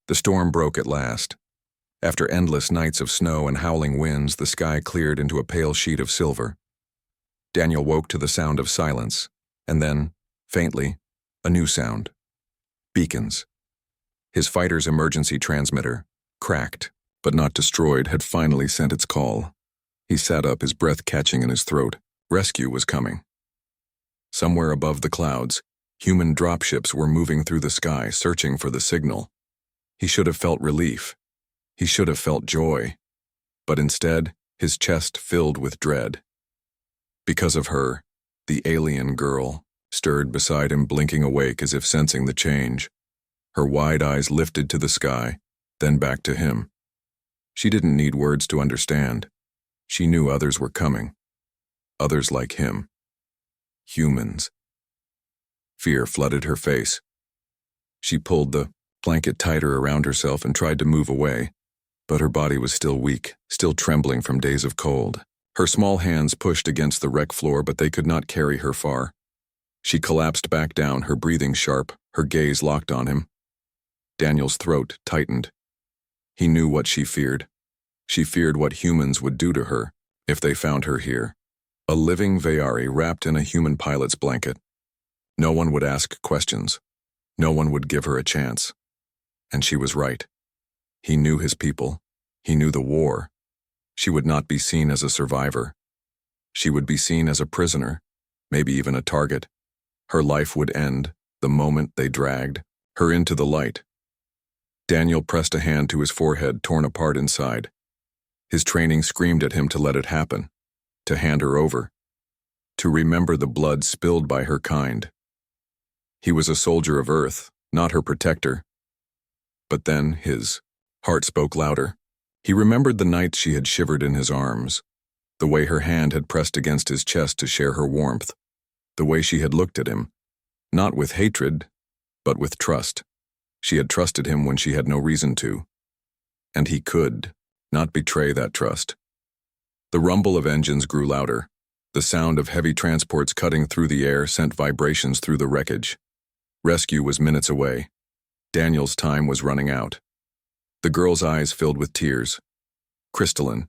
The storm broke at last. After endless nights of snow and howling winds, the sky cleared into a pale sheet of silver. Daniel woke to the sound of silence, and then, faintly, a new sound. Beacons. His fighter's emergency transmitter, cracked, but not destroyed, had finally sent its call. He sat up, his breath catching in his throat. Rescue was coming. Somewhere above the clouds, human dropships were moving through the sky, searching for the signal. He should have felt relief. He should have felt joy. But instead, his chest filled with dread. Because of her, the alien girl stirred beside him, blinking awake as if sensing the change. Her wide eyes lifted to the sky, then back to him. She didn't need words to understand. She knew others were coming. Others like him. Humans. Fear flooded her face. She pulled the blanket tighter around herself and tried to move away, but her body was still weak, still trembling from days of cold. Her small hands pushed against the wreck floor, but they could not carry her far. She collapsed back down, her breathing sharp, her gaze locked on him. Daniel's throat tightened. He knew what she feared. She feared what humans would do to her if they found her here. A living Vayari wrapped in a human pilot's blanket. No one would ask questions. No one would give her a chance. And she was right. He knew his people. He knew the war. She would not be seen as a survivor. She would be seen as a prisoner, maybe even a target. Her life would end the moment they dragged her into the light. Daniel pressed a hand to his forehead, torn apart inside. His training screamed at him to let it happen, to hand her over, to remember the blood spilled by her kind. He was a soldier of Earth, not her protector. But then his heart spoke louder. He remembered the nights she had shivered in his arms, the way her hand had pressed against his chest to share her warmth, the way she had looked at him, not with hatred, but with trust. She had trusted him when she had no reason to, and he could not betray that trust. The rumble of engines grew louder. The sound of heavy transports cutting through the air sent vibrations through the wreckage. Rescue was minutes away. Daniel's time was running out. The girl's eyes filled with tears, crystalline,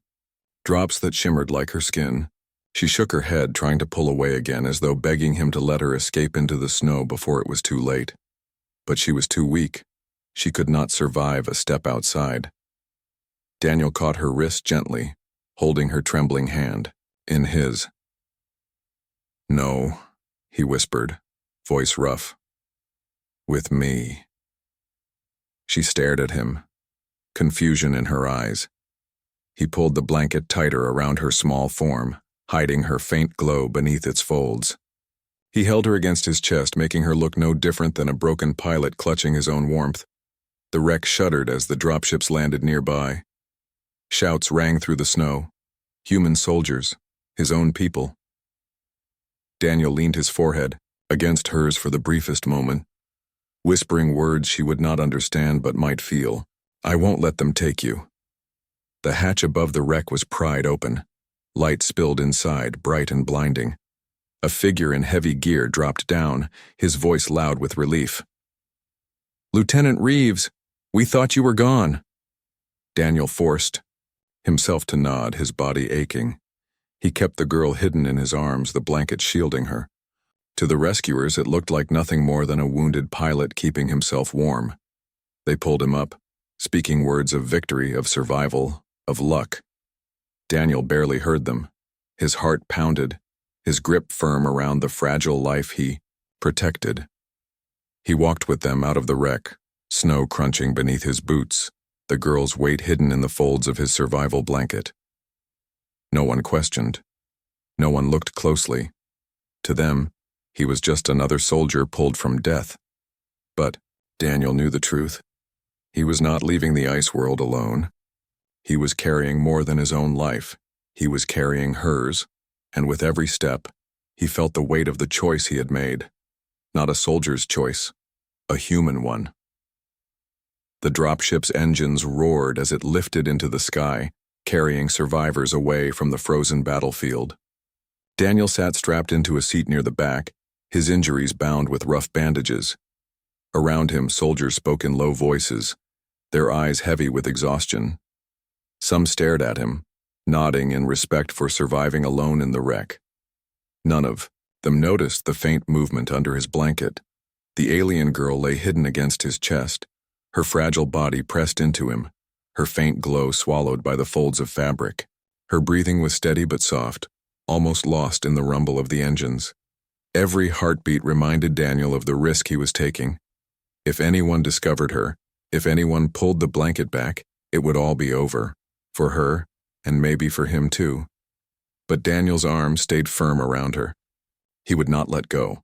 drops that shimmered like her skin. She shook her head, trying to pull away again, as though begging him to let her escape into the snow before it was too late. But she was too weak. She could not survive a step outside. Daniel caught her wrist gently, holding her trembling hand in his. "No," he whispered, voice rough. "With me." She stared at him, confusion in her eyes. He pulled the blanket tighter around her small form, hiding her faint glow beneath its folds. He held her against his chest, making her look no different than a broken pilot clutching his own warmth. The wreck shuddered as the dropships landed nearby. Shouts rang through the snow. Human soldiers, his own people. Daniel leaned his forehead against hers for the briefest moment, whispering words she would not understand but might feel. "I won't let them take you." The hatch above the wreck was pried open. Light spilled inside, bright and blinding. A figure in heavy gear dropped down, his voice loud with relief. "Lieutenant Reeves, we thought you were gone." Daniel forced himself to nod, his body aching. He kept the girl hidden in his arms, the blanket shielding her. To the rescuers, it looked like nothing more than a wounded pilot keeping himself warm. They pulled him up, speaking words of victory, of survival, of luck. Daniel barely heard them. His heart pounded, his grip firm around the fragile life he protected. He walked with them out of the wreck, snow crunching beneath his boots, the girl's weight hidden in the folds of his survival blanket. No one questioned. No one looked closely. To them, he was just another soldier pulled from death. But Daniel knew the truth. He was not leaving the ice world alone. He was carrying more than his own life. He was carrying hers, and with every step, he felt the weight of the choice he had made. Not a soldier's choice, a human one. The dropship's engines roared as it lifted into the sky, carrying survivors away from the frozen battlefield. Daniel sat strapped into a seat near the back, his injuries bound with rough bandages. Around him, soldiers spoke in low voices, their eyes heavy with exhaustion. Some stared at him, nodding in respect for surviving alone in the wreck. None of them noticed the faint movement under his blanket. The alien girl lay hidden against his chest, her fragile body pressed into him, her faint glow swallowed by the folds of fabric. Her breathing was steady but soft, almost lost in the rumble of the engines. Every heartbeat reminded Daniel of the risk he was taking. If anyone discovered her, if anyone pulled the blanket back, it would all be over. For her, and maybe for him too. But Daniel's arms stayed firm around her. He would not let go.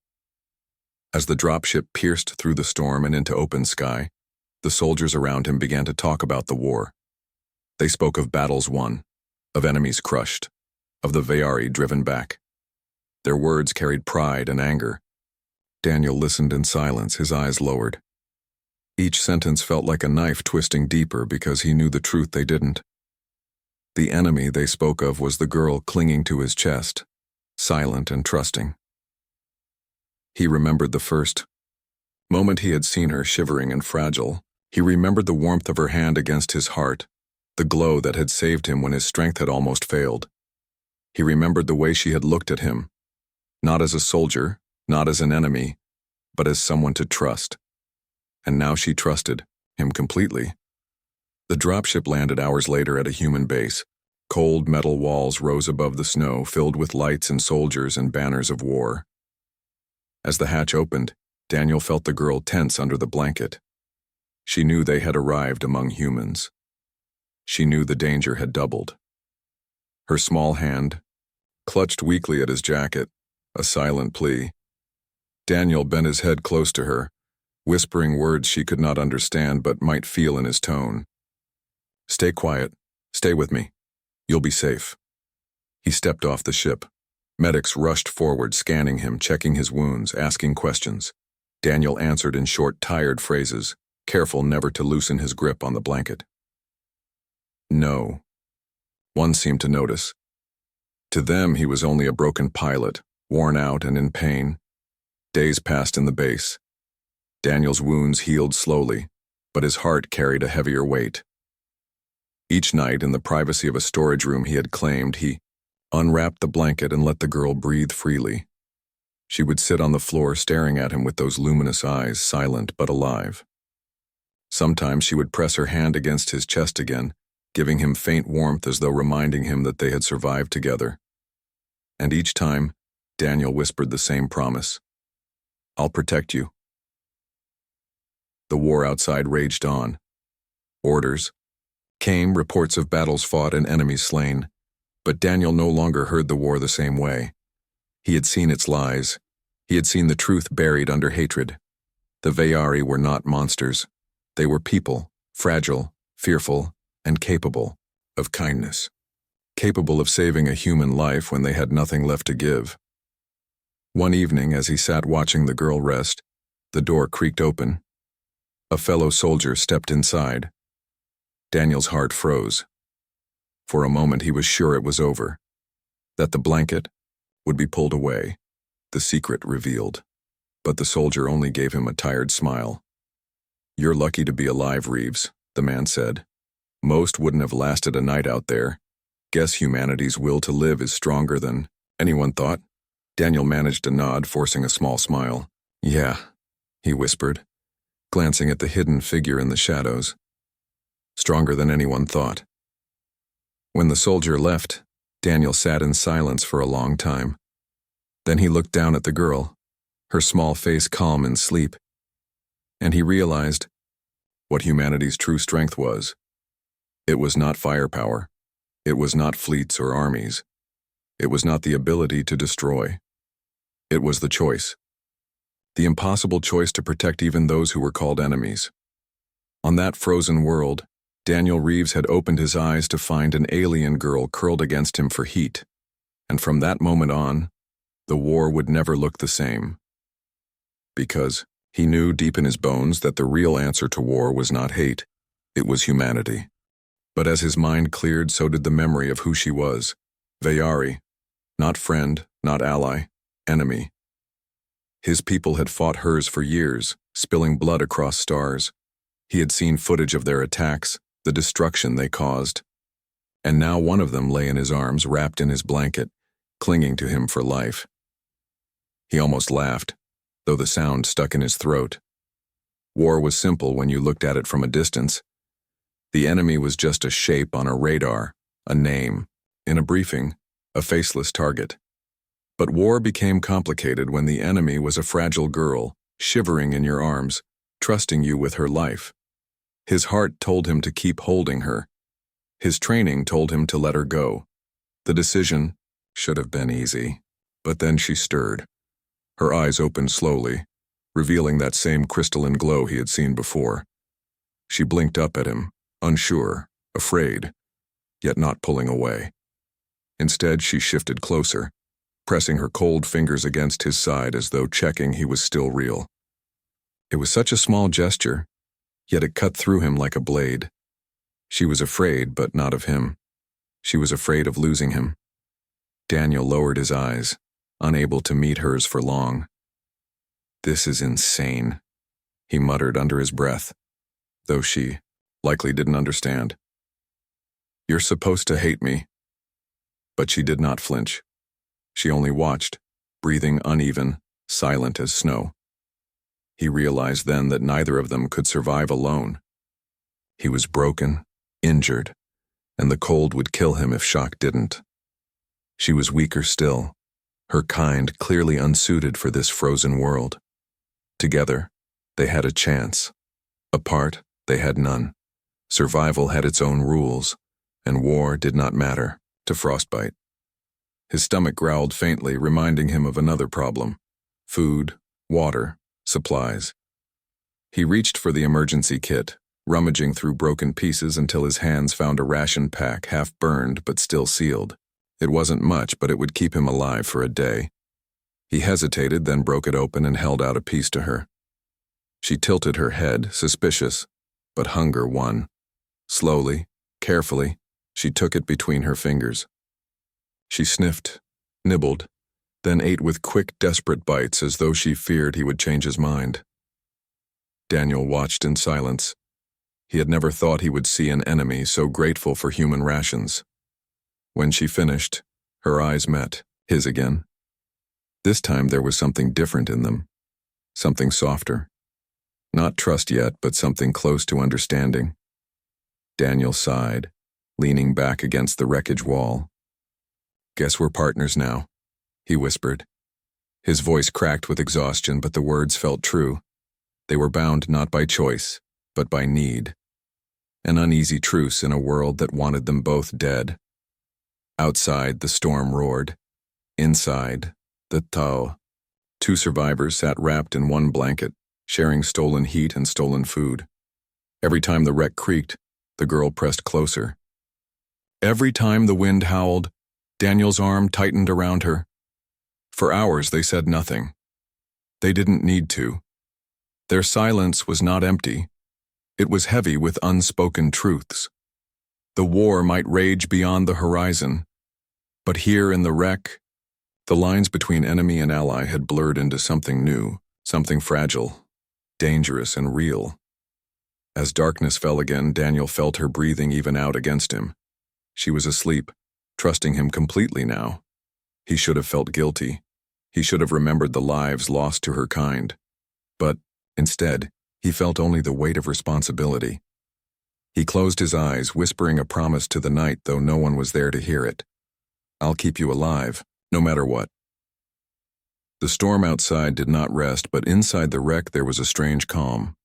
As the dropship pierced through the storm and into open sky, the soldiers around him began to talk about the war. They spoke of battles won, of enemies crushed, of the Veyari driven back. Their words carried pride and anger. Daniel listened in silence, his eyes lowered. Each sentence felt like a knife twisting deeper because he knew the truth they didn't. The enemy they spoke of was the girl clinging to his chest, silent and trusting. He remembered the first moment he had seen her shivering and fragile. He remembered the warmth of her hand against his heart, the glow that had saved him when his strength had almost failed. He remembered the way she had looked at him, not as a soldier, not as an enemy, but as someone to trust. And now she trusted him completely. The dropship landed hours later at a human base. Cold metal walls rose above the snow, filled with lights and soldiers and banners of war. As the hatch opened, Daniel felt the girl tense under the blanket. She knew they had arrived among humans. She knew the danger had doubled. Her small hand clutched weakly at his jacket, a silent plea. Daniel bent his head close to her, whispering words she could not understand but might feel in his tone. "Stay quiet. Stay with me. You'll be safe." He stepped off the ship. Medics rushed forward, scanning him, checking his wounds, asking questions. Daniel answered in short, tired phrases, careful never to loosen his grip on the blanket. No. One seemed to notice. To them, he was only a broken pilot, worn out and in pain. Days passed in the base. Daniel's wounds healed slowly, but his heart carried a heavier weight. Each night, in the privacy of a storage room he had claimed, he unwrapped the blanket and let the girl breathe freely. She would sit on the floor staring at him with those luminous eyes, silent but alive. Sometimes she would press her hand against his chest again, giving him faint warmth as though reminding him that they had survived together. And each time, Daniel whispered the same promise. "I'll protect you." The war outside raged on. Orders came, reports of battles fought and enemies slain, but Daniel no longer heard the war the same way. He had seen its lies. He had seen the truth buried under hatred. The Veyari were not monsters. They were people, fragile, fearful, and capable of kindness. Capable of saving a human life when they had nothing left to give. One evening, as he sat watching the girl rest, the door creaked open. A fellow soldier stepped inside. Daniel's heart froze. For a moment he was sure it was over, that the blanket would be pulled away, the secret revealed. But the soldier only gave him a tired smile. "You're lucky to be alive, Reeves," the man said. "Most wouldn't have lasted a night out there. Guess humanity's will to live is stronger than anyone thought." Daniel managed a nod, forcing a small smile. "Yeah," he whispered, glancing at the hidden figure in the shadows. "Stronger than anyone thought." When the soldier left, Daniel sat in silence for a long time. Then he looked down at the girl, her small face calm in sleep, and he realized what humanity's true strength was. It was not firepower. It was not fleets or armies. It was not the ability to destroy. It was the choice. The impossible choice to protect even those who were called enemies. On that frozen world, Daniel Reeves had opened his eyes to find an alien girl curled against him for heat. And from that moment on, the war would never look the same. Because he knew deep in his bones that the real answer to war was not hate, it was humanity. But as his mind cleared, so did the memory of who she was. Veyari, not friend, not ally, enemy. His people had fought hers for years, spilling blood across stars. He had seen footage of their attacks, the destruction they caused. And now one of them lay in his arms, wrapped in his blanket, clinging to him for life. He almost laughed, though the sound stuck in his throat. War was simple when you looked at it from a distance. The enemy was just a shape on a radar, a name, in a briefing, a faceless target. But war became complicated when the enemy was a fragile girl, shivering in your arms, trusting you with her life. His heart told him to keep holding her. His training told him to let her go. The decision should have been easy, but then she stirred. Her eyes opened slowly, revealing that same crystalline glow he had seen before. She blinked up at him, unsure, afraid, yet not pulling away. Instead, she shifted closer, pressing her cold fingers against his side as though checking he was still real. It was such a small gesture, yet it cut through him like a blade. She was afraid, but not of him. She was afraid of losing him. Daniel lowered his eyes, unable to meet hers for long. "This is insane," he muttered under his breath, though she likely didn't understand. "You're supposed to hate me." But she did not flinch. She only watched, breathing uneven, silent as snow. He realized then that neither of them could survive alone. He was broken, injured, and the cold would kill him if shock didn't. She was weaker still, her kind clearly unsuited for this frozen world. Together, they had a chance. Apart, they had none. Survival had its own rules, and war did not matter to Frostbite. His stomach growled faintly, reminding him of another problem: food, water, supplies. He reached for the emergency kit, rummaging through broken pieces until his hands found a ration pack, half burned but still sealed. It wasn't much, but it would keep him alive for a day. He hesitated, then broke it open and held out a piece to her. She tilted her head, suspicious, but hunger won. Slowly, carefully, she took it between her fingers. She sniffed, nibbled, then ate with quick, desperate bites as though she feared he would change his mind. Daniel watched in silence. He had never thought he would see an enemy so grateful for human rations. When she finished, her eyes met his again. This time there was something different in them, something softer. Not trust yet, but something close to understanding. Daniel sighed, leaning back against the wreckage wall. "Guess we're partners now," he whispered. His voice cracked with exhaustion, but the words felt true. They were bound not by choice, but by need. An uneasy truce in a world that wanted them both dead. Outside, the storm roared. Inside, the Tao. Two survivors sat wrapped in one blanket, sharing stolen heat and stolen food. Every time the wreck creaked, the girl pressed closer. Every time the wind howled, Daniel's arm tightened around her. For hours they said nothing. They didn't need to. Their silence was not empty. It was heavy with unspoken truths. The war might rage beyond the horizon, but here in the wreck, the lines between enemy and ally had blurred into something new, something fragile, dangerous and real. As darkness fell again, Daniel felt her breathing even out against him. She was asleep, trusting him completely now. He should have felt guilty. He should have remembered the lives lost to her kind. But, instead, he felt only the weight of responsibility. He closed his eyes, whispering a promise to the night, though no one was there to hear it. "I'll keep you alive, no matter what." The storm outside did not rest, but inside the wreck there was a strange calm.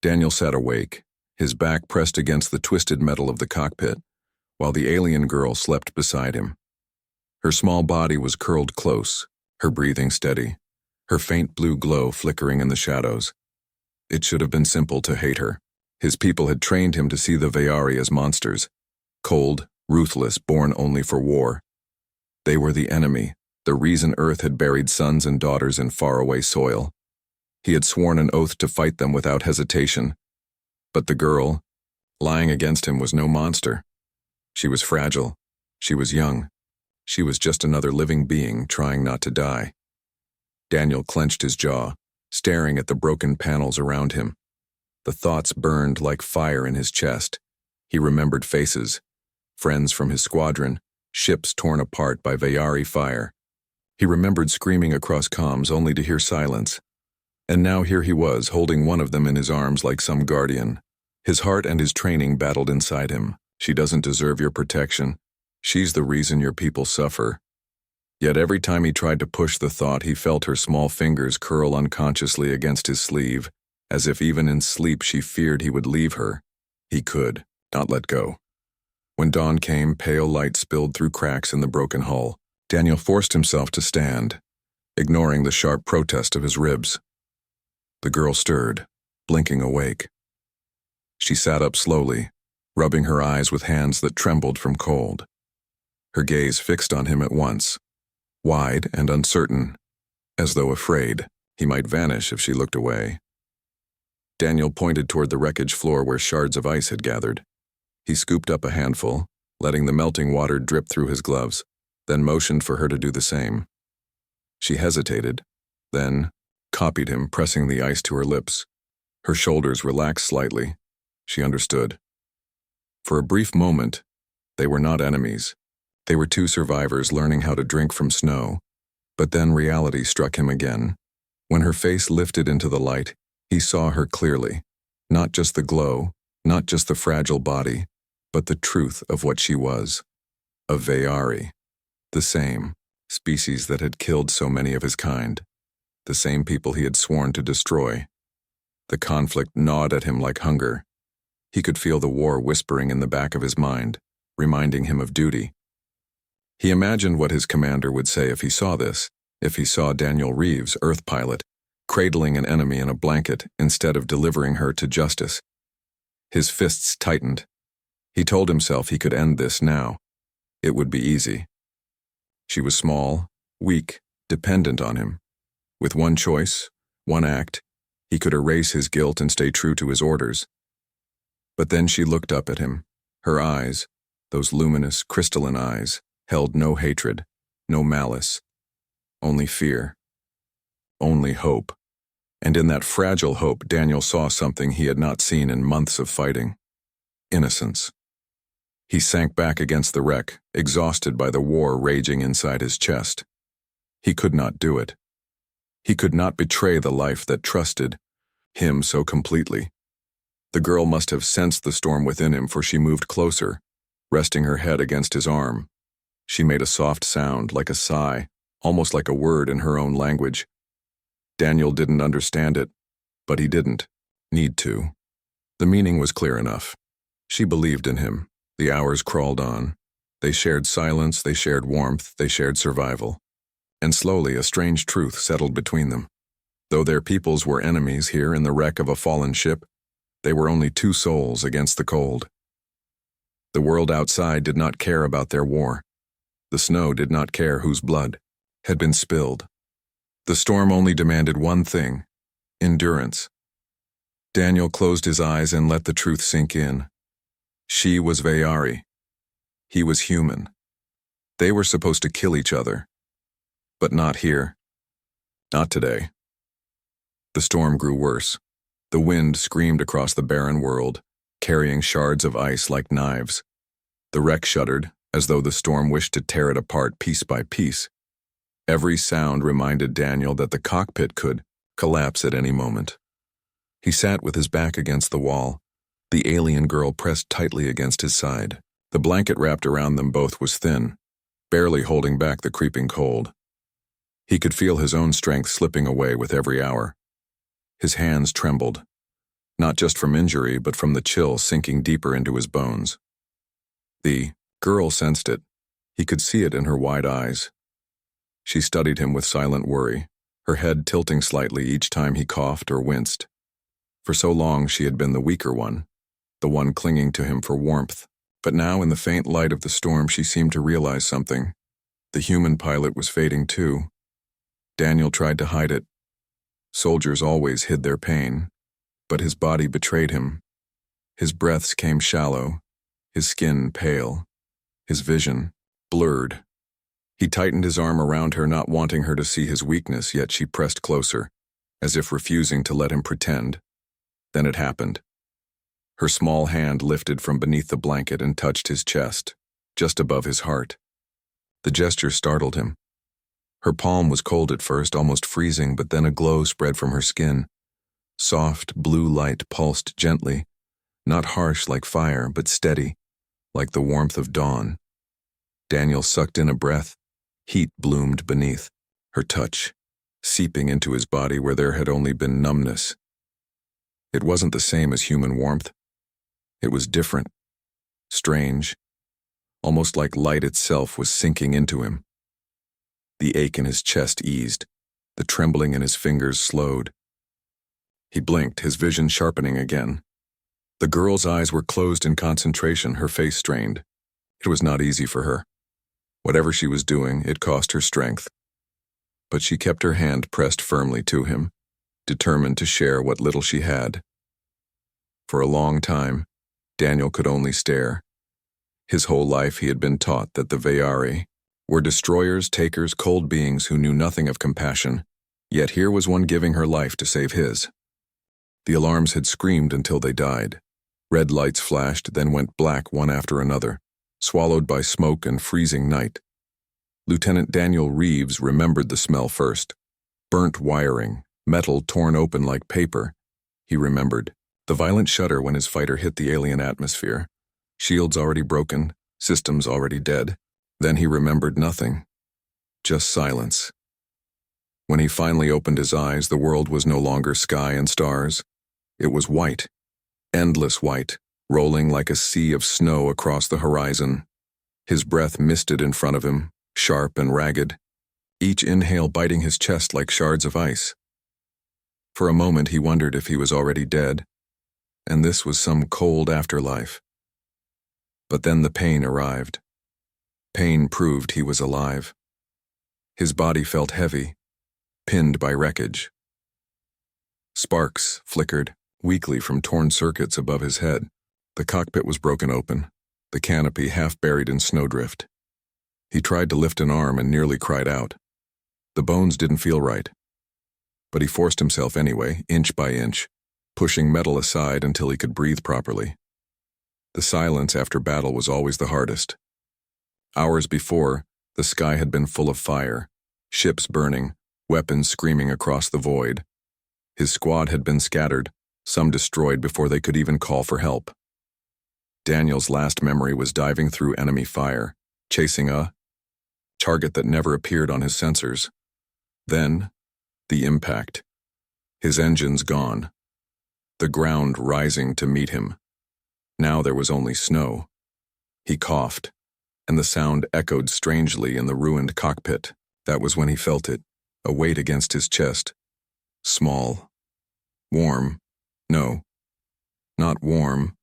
Daniel sat awake, his back pressed against the twisted metal of the cockpit, while the alien girl slept beside him. Her small body was curled close, her breathing steady, her faint blue glow flickering in the shadows. It should have been simple to hate her. His people had trained him to see the Veyari as monsters, cold, ruthless, born only for war. They were the enemy, the reason Earth had buried sons and daughters in faraway soil. He had sworn an oath to fight them without hesitation. But the girl, lying against him, was no monster. She was fragile. She was young. She was just another living being trying not to die. Daniel clenched his jaw, staring at the broken panels around him. The thoughts burned like fire in his chest. He remembered faces, friends from his squadron, ships torn apart by Veyari fire. He remembered screaming across comms only to hear silence. And now here he was, holding one of them in his arms like some guardian. His heart and his training battled inside him. She doesn't deserve your protection. She's the reason your people suffer. Yet every time he tried to push the thought, he felt her small fingers curl unconsciously against his sleeve, as if even in sleep she feared he would leave her. He could not let go. When dawn came, pale light spilled through cracks in the broken hull. Daniel forced himself to stand, ignoring the sharp protest of his ribs. The girl stirred, blinking awake. She sat up slowly, rubbing her eyes with hands that trembled from cold. Her gaze fixed on him at once, wide and uncertain, as though afraid he might vanish if she looked away. Daniel pointed toward the wreckage floor where shards of ice had gathered. He scooped up a handful, letting the melting water drip through his gloves, then motioned for her to do the same. She hesitated, then copied him, pressing the ice to her lips. Her shoulders relaxed slightly. She understood. For a brief moment, they were not enemies. They were two survivors learning how to drink from snow. But then reality struck him again. When her face lifted into the light, he saw her clearly. Not just the glow, not just the fragile body, but the truth of what she was. A Veyari. The same species that had killed so many of his kind. The same people he had sworn to destroy. The conflict gnawed at him like hunger. He could feel the war whispering in the back of his mind, reminding him of duty. He imagined what his commander would say if he saw this, if he saw Daniel Reeves, Earth pilot, cradling an enemy in a blanket instead of delivering her to justice. His fists tightened. He told himself he could end this now. It would be easy. She was small, weak, dependent on him. With one choice, one act, he could erase his guilt and stay true to his orders. But then she looked up at him. Her eyes, those luminous, crystalline eyes, held no hatred, no malice, only fear, only hope. And in that fragile hope, Daniel saw something he had not seen in months of fighting. Innocence. He sank back against the wreck, exhausted by the war raging inside his chest. He could not do it. He could not betray the life that trusted him so completely. The girl must have sensed the storm within him, for she moved closer, resting her head against his arm. She made a soft sound, like a sigh, almost like a word in her own language. Daniel didn't understand it, but he didn't need to. The meaning was clear enough. She believed in him. The hours crawled on. They shared silence, they shared warmth, they shared survival. And slowly a strange truth settled between them. Though their peoples were enemies here in the wreck of a fallen ship, they were only two souls against the cold. The world outside did not care about their war. The snow did not care whose blood had been spilled. The storm only demanded one thing: endurance. Daniel closed his eyes and let the truth sink in. She was Veyari. He was human. They were supposed to kill each other. But not here. Not today. The storm grew worse. The wind screamed across the barren world, carrying shards of ice like knives. The wreck shuddered, as though the storm wished to tear it apart piece by piece. Every sound reminded Daniel that the cockpit could collapse at any moment. He sat with his back against the wall, the alien girl pressed tightly against his side. The blanket wrapped around them both was thin, barely holding back the creeping cold. He could feel his own strength slipping away with every hour. His hands trembled, not just from injury, but from the chill sinking deeper into his bones. The girl sensed it. He could see it in her wide eyes. She studied him with silent worry, her head tilting slightly each time he coughed or winced. For so long she had been the weaker one, the one clinging to him for warmth. But now in the faint light of the storm she seemed to realize something. The human pilot was fading too. Daniel tried to hide it. Soldiers always hid their pain, but his body betrayed him. His breaths came shallow, his skin pale, his vision blurred. He tightened his arm around her, not wanting her to see his weakness, yet she pressed closer, as if refusing to let him pretend. Then it happened. Her small hand lifted from beneath the blanket and touched his chest, just above his heart. The gesture startled him. Her palm was cold at first, almost freezing, but then a glow spread from her skin. Soft, blue light pulsed gently, not harsh like fire, but steady, like the warmth of dawn. Daniel sucked in a breath. Heat bloomed beneath, her touch, seeping into his body where there had only been numbness. It wasn't the same as human warmth. It was different, strange, almost like light itself was sinking into him. The ache in his chest eased, the trembling in his fingers slowed. He blinked, his vision sharpening again. The girl's eyes were closed in concentration, her face strained. It was not easy for her. Whatever she was doing, it cost her strength. But she kept her hand pressed firmly to him, determined to share what little she had. For a long time, Daniel could only stare. His whole life he had been taught that the Veyari were destroyers, takers, cold beings who knew nothing of compassion, yet here was one giving her life to save his. The alarms had screamed until they died. Red lights flashed, then went black one after another, swallowed by smoke and freezing night. Lieutenant Daniel Reeves remembered the smell first. Burnt wiring, metal torn open like paper. He remembered the violent shudder when his fighter hit the alien atmosphere. Shields already broken, systems already dead. Then he remembered nothing. Just silence. When he finally opened his eyes, the world was no longer sky and stars. It was white, endless white, rolling like a sea of snow across the horizon. His breath misted in front of him, sharp and ragged, each inhale biting his chest like shards of ice. For a moment he wondered if he was already dead, and this was some cold afterlife. But then the pain arrived. Pain proved he was alive. His body felt heavy, pinned by wreckage. Sparks flickered weakly from torn circuits above his head. The cockpit was broken open, the canopy half buried in snowdrift. He tried to lift an arm and nearly cried out. The bones didn't feel right. But he forced himself anyway, inch by inch, pushing metal aside until he could breathe properly. The silence after battle was always the hardest. Hours before, the sky had been full of fire, ships burning, weapons screaming across the void. His squad had been scattered, some destroyed before they could even call for help. Daniel's last memory was diving through enemy fire, chasing a target that never appeared on his sensors. Then, the impact. His engines gone. The ground rising to meet him. Now there was only snow. He coughed, and the sound echoed strangely in the ruined cockpit. That was when he felt it, a weight against his chest. Small. Warm. No, not warm,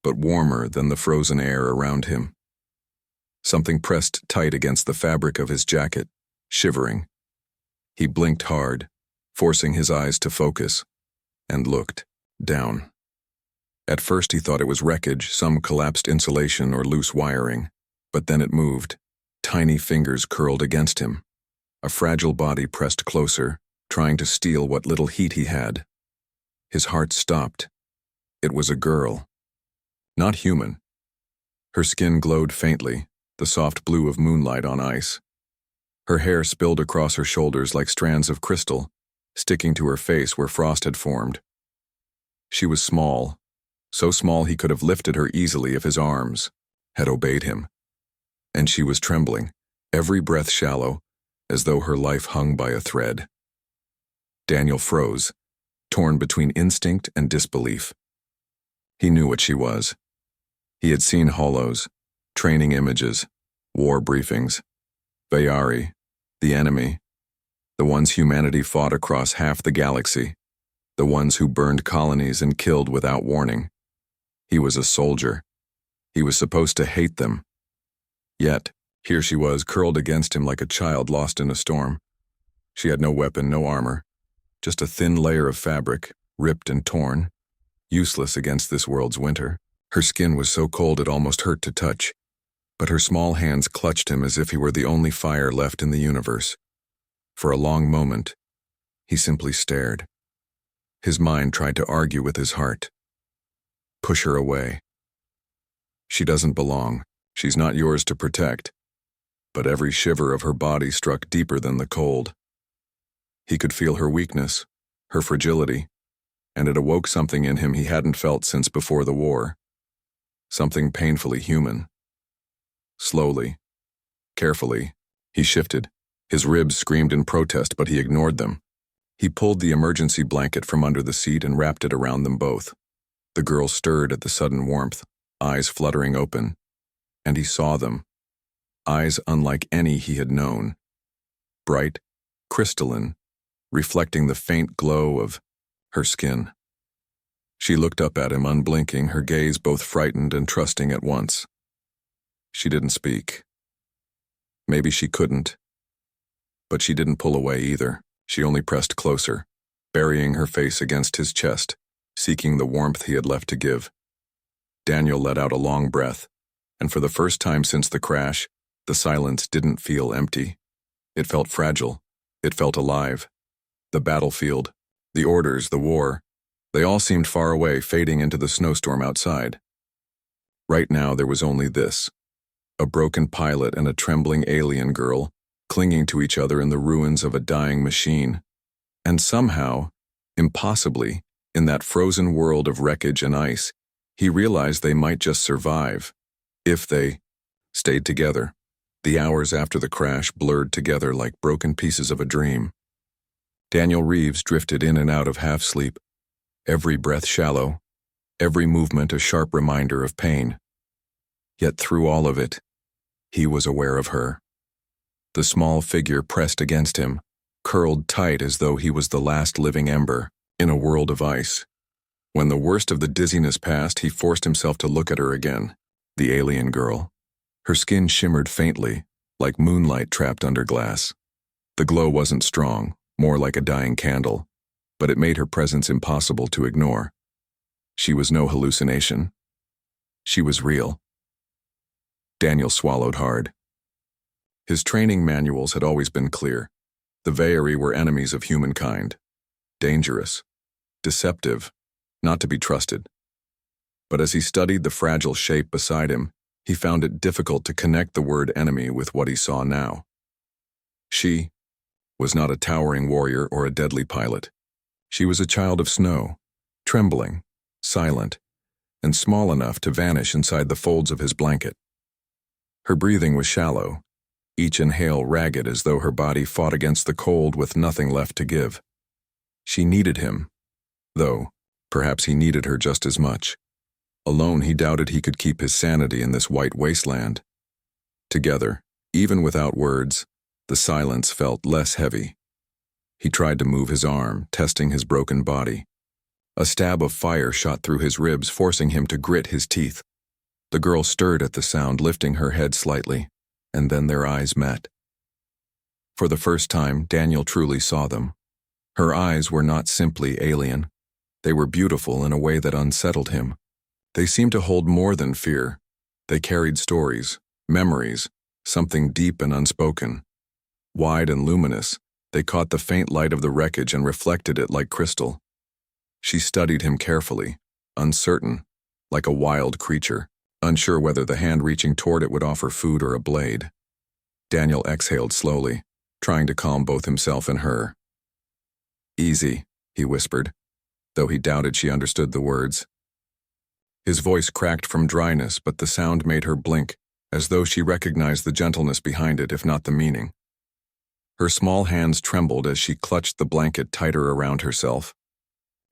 but warmer than the frozen air around him. Something pressed tight against the fabric of his jacket, shivering. He blinked hard, forcing his eyes to focus, and looked down. At first he thought it was wreckage, some collapsed insulation or loose wiring, but then it moved. Tiny fingers curled against him. A fragile body pressed closer, trying to steal what little heat he had. His heart stopped. It was a girl. Not human. Her skin glowed faintly, the soft blue of moonlight on ice. Her hair spilled across her shoulders like strands of crystal, sticking to her face where frost had formed. She was small, so small he could have lifted her easily if his arms had obeyed him. And she was trembling, every breath shallow, as though her life hung by a thread. Daniel froze, torn between instinct and disbelief. He knew what she was. He had seen holos, training images, war briefings. Veyari, the enemy, the ones humanity fought across half the galaxy, the ones who burned colonies and killed without warning. He was a soldier. He was supposed to hate them. Yet, here she was, curled against him like a child lost in a storm. She had no weapon, no armor, just a thin layer of fabric, ripped and torn, useless against this world's winter. Her skin was so cold it almost hurt to touch, but her small hands clutched him as if he were the only fire left in the universe. For a long moment, he simply stared. His mind tried to argue with his heart. Push her away. She doesn't belong. She's not yours to protect. But every shiver of her body struck deeper than the cold. He could feel her weakness, her fragility, and it awoke something in him he hadn't felt since before the war. Something painfully human. Slowly, carefully, he shifted. His ribs screamed in protest, but he ignored them. He pulled the emergency blanket from under the seat and wrapped it around them both. The girl stirred at the sudden warmth, eyes fluttering open, and he saw them. Eyes unlike any he had known. Bright, crystalline, reflecting the faint glow of her skin. She looked up at him, unblinking, her gaze both frightened and trusting at once. She didn't speak. Maybe she couldn't. But she didn't pull away either. She only pressed closer, burying her face against his chest, seeking the warmth he had left to give. Daniel let out a long breath, and for the first time since the crash, the silence didn't feel empty. It felt fragile. It felt alive. The battlefield, the orders, the war, they all seemed far away, fading into the snowstorm outside. Right now there was only this: a broken pilot and a trembling alien girl, clinging to each other in the ruins of a dying machine. And somehow, impossibly, in that frozen world of wreckage and ice, he realized they might just survive, if they stayed together. The hours after the crash blurred together like broken pieces of a dream. Daniel Reeves drifted in and out of half-sleep, every breath shallow, every movement a sharp reminder of pain. Yet through all of it, he was aware of her. The small figure pressed against him, curled tight as though he was the last living ember in a world of ice. When the worst of the dizziness passed, he forced himself to look at her again, the alien girl. Her skin shimmered faintly, like moonlight trapped under glass. The glow wasn't strong, more like a dying candle, but it made her presence impossible to ignore. She was no hallucination. She was real. Daniel swallowed hard. His training manuals had always been clear. The Veiri were enemies of humankind. Dangerous. Deceptive. Not to be trusted. But as he studied the fragile shape beside him, he found it difficult to connect the word enemy with what he saw now. She was not a towering warrior or a deadly pilot. She was a child of snow, trembling, silent, and small enough to vanish inside the folds of his blanket. Her breathing was shallow, each inhale ragged as though her body fought against the cold with nothing left to give. She needed him, though perhaps he needed her just as much. Alone, he doubted he could keep his sanity in this white wasteland. Together, even without words, the silence felt less heavy. He tried to move his arm, testing his broken body. A stab of fire shot through his ribs, forcing him to grit his teeth. The girl stirred at the sound, lifting her head slightly, and then their eyes met. For the first time, Daniel truly saw them. Her eyes were not simply alien. They were beautiful in a way that unsettled him. They seemed to hold more than fear. They carried stories, memories, something deep and unspoken. Wide and luminous, they caught the faint light of the wreckage and reflected it like crystal. She studied him carefully, uncertain, like a wild creature, unsure whether the hand reaching toward it would offer food or a blade. Daniel exhaled slowly, trying to calm both himself and her. "Easy," he whispered, though he doubted she understood the words. His voice cracked from dryness, but the sound made her blink, as though she recognized the gentleness behind it, if not the meaning. Her small hands trembled as she clutched the blanket tighter around herself.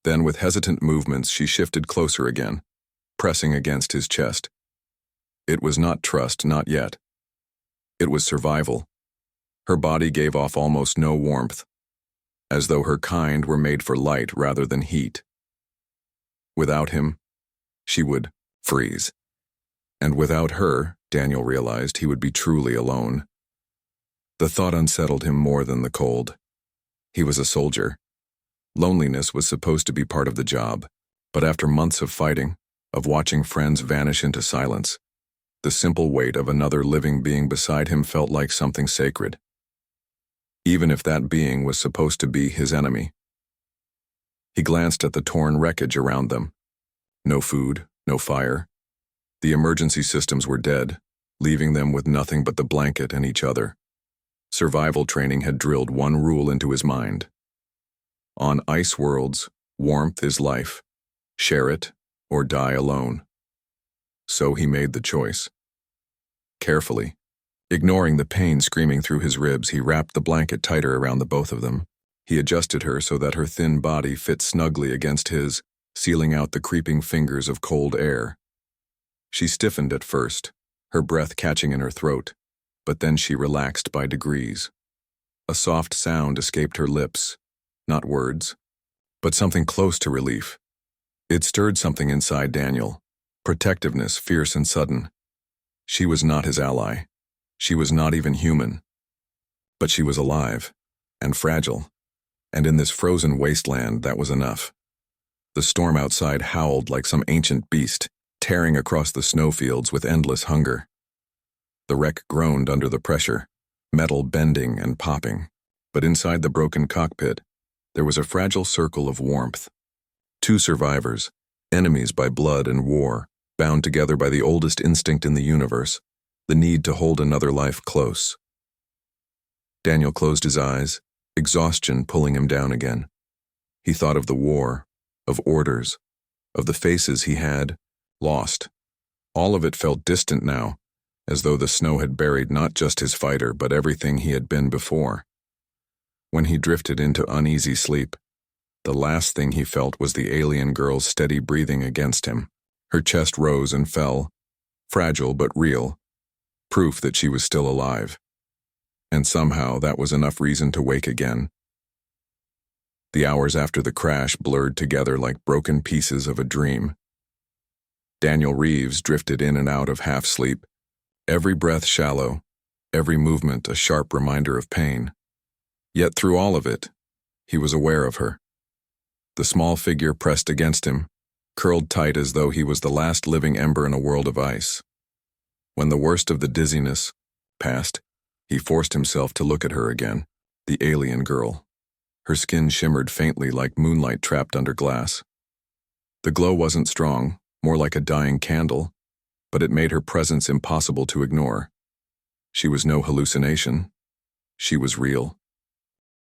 Then, with hesitant movements, she shifted closer again, pressing against his chest. It was not trust, not yet. It was survival. Her body gave off almost no warmth, as though her kind were made for light rather than heat. Without him, she would freeze. And without her, Daniel realized, he would be truly alone. The thought unsettled him more than the cold. He was a soldier. Loneliness was supposed to be part of the job, but after months of fighting, of watching friends vanish into silence, the simple weight of another living being beside him felt like something sacred. Even if that being was supposed to be his enemy. He glanced at the torn wreckage around them. No food, no fire. The emergency systems were dead, leaving them with nothing but the blanket and each other. Survival training had drilled one rule into his mind. On ice worlds, warmth is life. Share it or die alone. So he made the choice. Carefully, ignoring the pain screaming through his ribs, he wrapped the blanket tighter around the both of them. He adjusted her so that her thin body fit snugly against his, sealing out the creeping fingers of cold air. She stiffened at first, her breath catching in her throat, but then she relaxed by degrees. A soft sound escaped her lips, not words, but something close to relief. It stirred something inside Daniel, protectiveness fierce and sudden. She was not his ally. She was not even human. But she was alive, and fragile, and in this frozen wasteland that was enough. The storm outside howled like some ancient beast, tearing across the snowfields with endless hunger. The wreck groaned under the pressure, metal bending and popping, but inside the broken cockpit, there was a fragile circle of warmth. Two survivors, enemies by blood and war, bound together by the oldest instinct in the universe, the need to hold another life close. Daniel closed his eyes, exhaustion pulling him down again. He thought of the war, of orders, of the faces he had lost. All of it felt distant now, as though the snow had buried not just his fighter but everything he had been before. When he drifted into uneasy sleep, the last thing he felt was the alien girl's steady breathing against him. Her chest rose and fell, fragile but real, proof that she was still alive. And somehow that was enough reason to wake again. The hours after the crash blurred together like broken pieces of a dream. Daniel Reeves drifted in and out of half-sleep, every breath shallow, every movement a sharp reminder of pain. Yet through all of it, he was aware of her. The small figure pressed against him, curled tight as though he was the last living ember in a world of ice. When the worst of the dizziness passed, he forced himself to look at her again, the alien girl. Her skin shimmered faintly like moonlight trapped under glass. The glow wasn't strong, more like a dying candle, but it made her presence impossible to ignore. She was no hallucination. She was real.